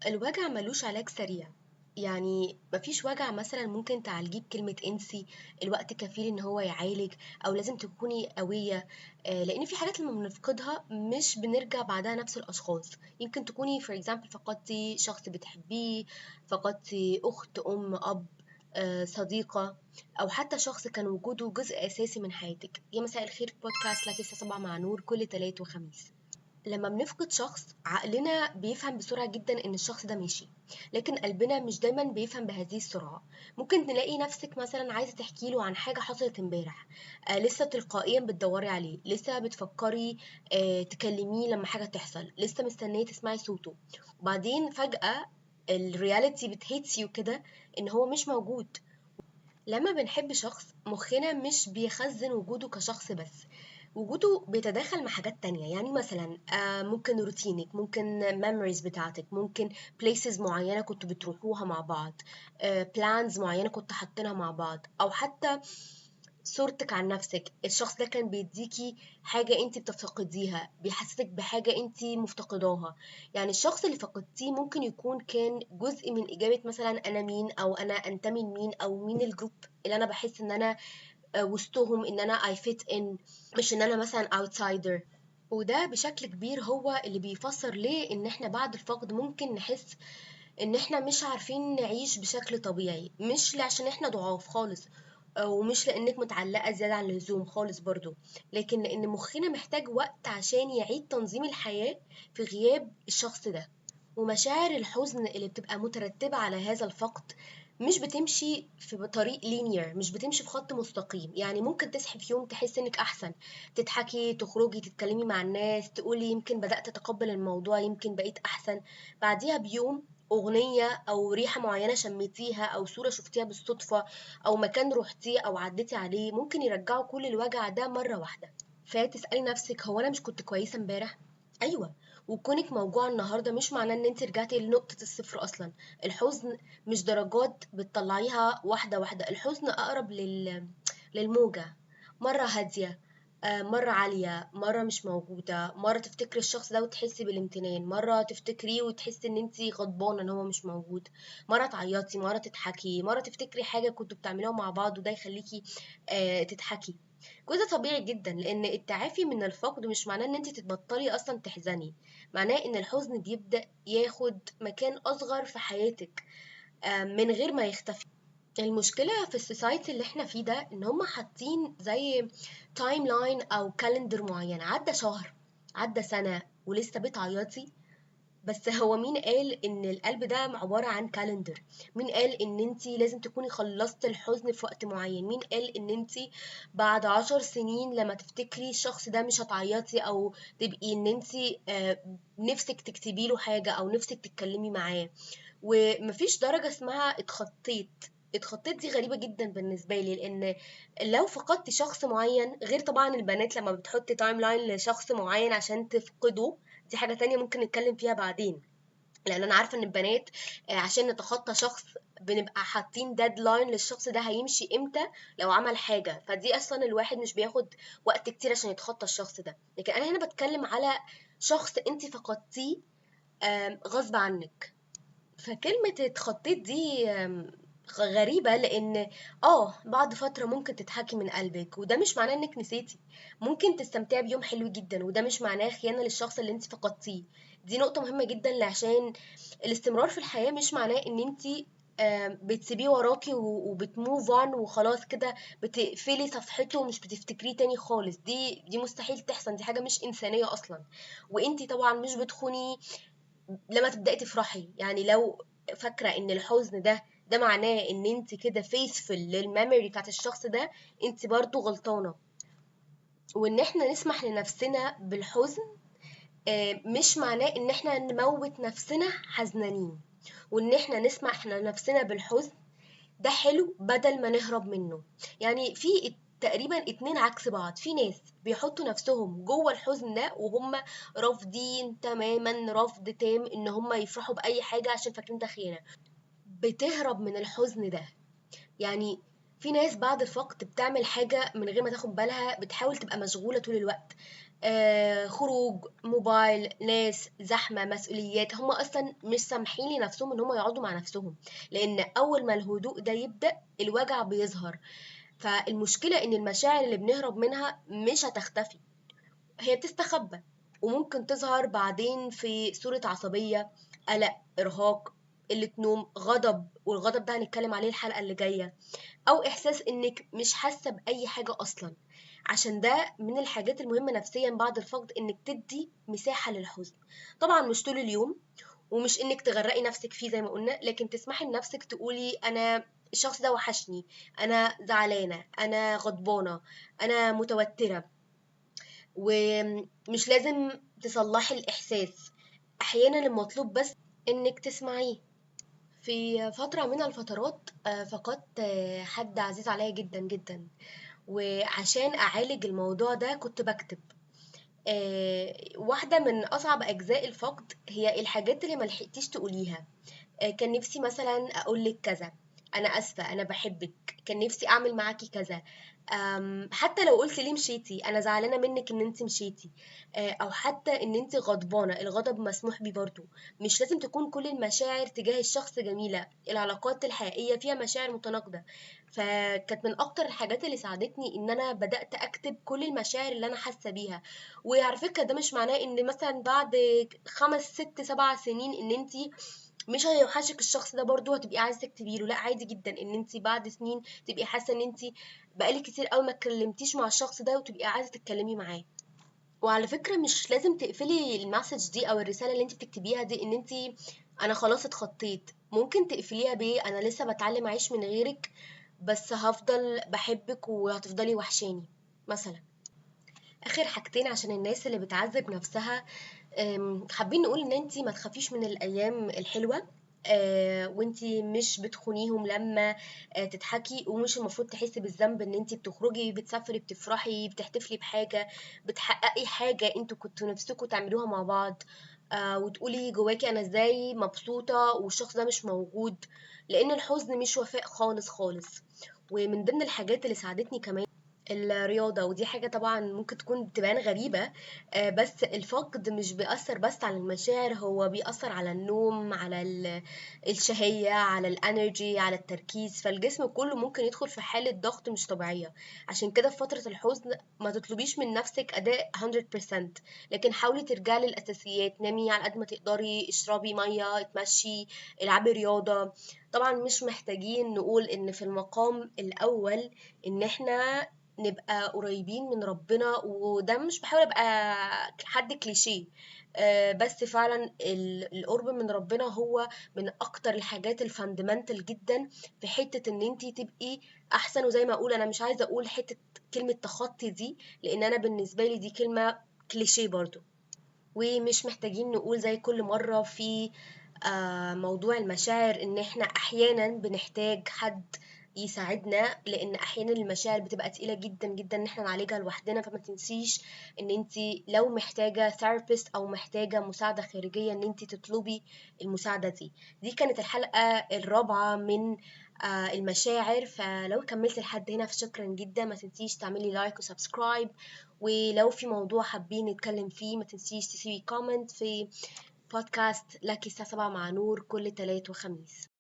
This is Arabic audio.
الوجع ملوش علاج سريع. يعني مفيش وجع مثلا ممكن تعالجيه بكلمة انسي، الوقت كفيل ان هو يعالج، او لازم تكوني قوية. لان في حاجات لما بنفقدها مش بنرجع بعدها نفس الاشخاص. يمكن تكوني for example فقدتي شخص بتحبيه، فقدتي اخت ام اب، صديقة، أو حتى شخص كان وجوده جزء أساسي من حياتك. يا مساء الخير، بودكاست لك الساعة 7 مع نور كل تلات وخميس. لما بنفقد شخص عقلنا بيفهم بسرعة جدا إن الشخص ده ماشي، لكن قلبنا مش دايما بيفهم بهذه السرعة. ممكن تلاقي نفسك مثلا عايزة تحكي له عن حاجة حصلت امبارح، لسه تلقائيا بتدوري عليه، لسه بتفكري تكلميه لما حاجة تحصل، لسه مستنية تسمعي صوته، وبعدين فجأة الرياليتي بتهيتس يو كده إن هو مش موجود. لما بنحب شخص مخنا مش بيخزن وجوده كشخص بس، وجوده بيتداخل مع حاجات تانية. يعني مثلا ممكن روتينك، ممكن memories بتاعتك، ممكن places معينة كنتوا بتروحوها مع بعض، plans معينة كنتوا حاطينها مع بعض، أو حتى صورتك عن نفسك. الشخص ده كان بيديكي حاجة انت بتفتقديها، بيحسسك بحاجة انت مفتقداها. يعني الشخص اللي فقدتيه ممكن يكون كان جزء من إجابة مثلا أنا مين، أو أنا أنتمي لمين، أو مين الجروب اللي أنا بحس إن أنا وسطهم، إن أنا I fit in، مش إن أنا مثلا outsider. وده بشكل كبير هو اللي بيفسر ليه إن إحنا بعد الفقد ممكن نحس إن إحنا مش عارفين نعيش بشكل طبيعي. مش عشان إحنا ضعاف خالص، ومش لإنِّك متعلقة زيادة عن اللزوم خالص برضه، لكن لإن مخنا محتاج وقت عشان يعيد تنظيم الحياة في غياب الشخص ده. ومشاعر الحزن اللي بتبقى مترتبة على هذا الفقد مش بتمشي في طريق linear، مش بتمشي في خط مستقيم. يعني ممكن تصحي في يوم تحسي إنِّك أحسن، تضحكي، تخرجي، تتكلمي مع الناس، تقولي يمكن بدأت أتقبل الموضوع، يمكن بقيت أحسن. بعديها بيوم أغنية أو ريحة معينة شميتيها، أو صورة شفتيها بالصدفة، أو مكان روحتيه أو عديتي عليه ممكن يرجعوا كل الوجع ده مرة واحدة. فتسألي نفسك هو أنا مش كنت كويسة امبارح؟ أيوة. وكونك موجوعة النهاردة مش معناه إن انت رجعتي لنقطة الصفر أصلا. الحزن مش درجات بتطلعيها واحدة واحدة. الحزن أقرب للموجة، مرة هادية، مرة عالية، مرة مش موجودة، مرة تفتكري الشخص ده وتحسي بالامتنان، مرة تفتكريه وتحسي ان انتي غضبانة ان هو مش موجود، مرة تعيطي، مرة تضحكي، مرة تفتكري حاجة كنتوا بتعملوها مع بعض وده يخليكي تضحكي. كل ده طبيعي جدا، لان التعافي من الفقد مش معناه ان انتي تتبطلي اصلا تحزني. معناه ان الحزن بيبدأ ياخد مكان اصغر في حياتك من غير ما يختفي. المشكلة في السوسايتي اللي احنا فيه ده ان هم حاطين زي تايم لاين او كالندر معين، عدى شهر، عدى سنة، ولسه بتعيطي. بس هو مين قال ان القلب ده عبارة عن كالندر؟ مين قال ان انتي لازم تكوني خلصت الحزن في وقت معين؟ مين قال ان انتي بعد 10 سنين لما تفتكري الشخص ده مش هتعيطي، او تبقي ان انتي نفسك تكتبي له حاجة او نفسك تتكلمي معاه؟ ومفيش درجة اسمها اتخطيت. اتخطيت دي غريبة جدا بالنسبة لي، لأن لو فقدت شخص معين، غير طبعا البنات لما بتحط تايم لاين لشخص معين عشان تفقده، دي حاجة تانية ممكن نتكلم فيها بعدين. لأن أنا عارفة إن البنات عشان نتخطى شخص بنبقى حاطين ديدلاين للشخص ده هيمشي امتى لو عمل حاجة، فدي أصلا الواحد مش بياخد وقت كتير عشان يتخطى الشخص ده. لكن أنا هنا بتكلم على شخص انت فقدتيه غصب عنك. فكلمة اتخطيت دي غريبة، لأن بعد فترة ممكن تضحكي من قلبك، وده مش معناه إنك نسيتي. ممكن تستمتعي بيوم حلو جدا، وده مش معناه خيانة للشخص اللي انت فقدتيه. دي نقطة مهمة جدا، عشان الاستمرار في الحياة مش معناه إن انت بتسيبيه وراكي وبتموف اون وخلاص كده، بتقفلي صفحته ومش بتفتكريه تاني خالص. دي مستحيل تحصل، دي حاجة مش إنسانية أصلا. وانتي طبعا مش بتخوني لما تبدأي تفرحي. يعني لو فاكرة ان الحزن ده معناه ان انت كده فيسفل للميموري بتاعت الشخص ده، انت برضو غلطانة. وان احنا نسمح لنفسنا بالحزن مش معناه ان احنا نموت نفسنا حزنانين. وان احنا نسمح لنفسنا بالحزن ده حلو بدل ما نهرب منه. يعني في تقريبا اتنين عكس بعض. في ناس بيحطوا نفسهم جوه الحزن ده وهم رافضين تماما، رفض تام، ان هم يفرحوا بأي حاجة عشان فاكرين ده خيانة. بتهرب من الحزن ده. يعني في ناس بعد الفقد بتعمل حاجة من غير ما تاخد بالها، بتحاول تبقى مشغولة طول الوقت. خروج، موبايل، ناس، زحمة، مسؤوليات، هم أصلا مش سامحين لنفسهم إن هم يقعدوا مع نفسهم، لأن أول ما الهدوء ده يبدأ الوجع بيظهر. فالمشكلة إن المشاعر اللي بنهرب منها مش هتختفي، هي بتستخبى، وممكن تظهر بعدين في صورة عصبية، قلق، إرهاق، قلة نوم، غضب، والغضب ده هنتكلم عليه الحلقة اللي جاية، أو إحساس إنك مش حاسة بأي حاجة أصلا. عشان ده من الحاجات المهمة نفسيا بعد الفقد، إنك تدي مساحة للحزن. طبعا مش طول اليوم، ومش إنك تغرقي نفسك فيه زي ما قلنا، لكن تسمحي لنفسك تقولي أنا الشخص ده وحشني، أنا زعلانة، أنا غضبانة، أنا متوترة. ومش لازم تصلحي الإحساس، أحيانا المطلوب بس إنك تسمعيه. في فترة من الفترات فقدت حد عزيز عليا جدا جدا، وعشان أعالج الموضوع ده كنت بكتب. واحدة من أصعب أجزاء الفقد هي الحاجات اللي ملحقتيش تقوليها. كان نفسي مثلا أقولك كذا، أنا آسفة، أنا بحبك، كان نفسي أعمل معاكي كذا. حتى لو قلت ليه مشيتي، أنا زعلانة منك إن أنت مشيتي. أو حتى إن أنت غضبانة، الغضب مسموح بيه برضو. مش لازم تكون كل المشاعر تجاه الشخص جميلة، العلاقات الحقيقية فيها مشاعر متناقضة. فكانت من أكتر الحاجات اللي ساعدتني إن أنا بدأت أكتب كل المشاعر اللي أنا حاسة بيها. وعلى فكرة ده مش معناه إن مثلا بعد 5 6 7 سنين إن أنت مش هيوحشك الشخص ده برضه هتبقي عايزة تكتبي له. لأ، عادي جدًا إن أنتِ بعد سنين تبقي حاسة إن أنتِ بقى لِك كتير أوي ما اتكلمتيش مع الشخص ده وتبقي عايزة تتكلمي معاه. وعلى فكرة مش لازم تقفلي الmessage دي أو الرسالة اللي أنتِ بتكتبيها دي إن أنتِ أنا خلاص اتخطيت. ممكن تقفليها بإيه، أنا لسه باتعلم أعيش من غيرِك، بس هافضل باحبِك وهتفضلي وحشاني مثلًا. آخر حاجتين عشان الناس اللي بتعذب نفسها، حابين نقول ان انتي ما تخافيش من الايام الحلوة. وانتي مش بتخونيهم لما تضحكي، ومش المفروض تحسي بالذنب ان انتي بتخرجي، بتسافري، بتفرحي، بتحتفلي بحاجة، بتحققي حاجة انتوا كنتوا نفسكوا تعملوها مع بعض. وتقولي جواكي انا ازاي مبسوطة والشخص ده مش موجود، لان الحزن مش وفاء خالص خالص. ومن ضمن الحاجات اللي ساعدتني كمان الرياضة، ودي حاجة طبعا ممكن تكون تبان غريبة. بس الفقد مش بيأثر بس على المشاعر، هو بيأثر على النوم، على الشهية، على الانرجي، على التركيز. فالجسم كله ممكن يدخل في حالة ضغط مش طبيعية. عشان كده في فترة الحزن ما تطلبيش من نفسك أداء 100%، لكن حاولي ترجعي للأساسيات، نامي على قد ما تقدري، اشربي مية، اتمشي، العبي رياضة. طبعا مش محتاجين نقول إن في المقام الأول إن احنا نبقى قريبين من ربنا، وده مش بحاول ابقى حد كليشيه. بس فعلا القرب من ربنا هو من اكتر الحاجات الفاندمنتال جدا في حتة ان انتي تبقي احسن. وزي ما اقول، انا مش عايزة اقول حتة كلمة تخطي دي، لان انا بالنسبة لي دي كلمة كليشيه برضو. ومش محتاجين نقول زي كل مرة في موضوع المشاعر ان احنا احيانا بنحتاج حد يساعدنا، لان احيانا المشاعر بتبقى تقيلة جدا جدا ان احنا نعالجها لوحدنا. فما تنسيش ان انتي لو محتاجة ثيرابيست او محتاجة مساعدة خارجية ان انتي تطلبي المساعدة دي. دي كانت الحلقة الرابعة من المشاعر. فلو كملت لحد هنا فشكرا جدا، ما تنسيش تعملي لايك وسبسكرايب. ولو في موضوع حابين نتكلم فيه ما تنسيش تسيبي كومنت في بودكاست لك الساعة 7 مع نور كل تلات وخميس.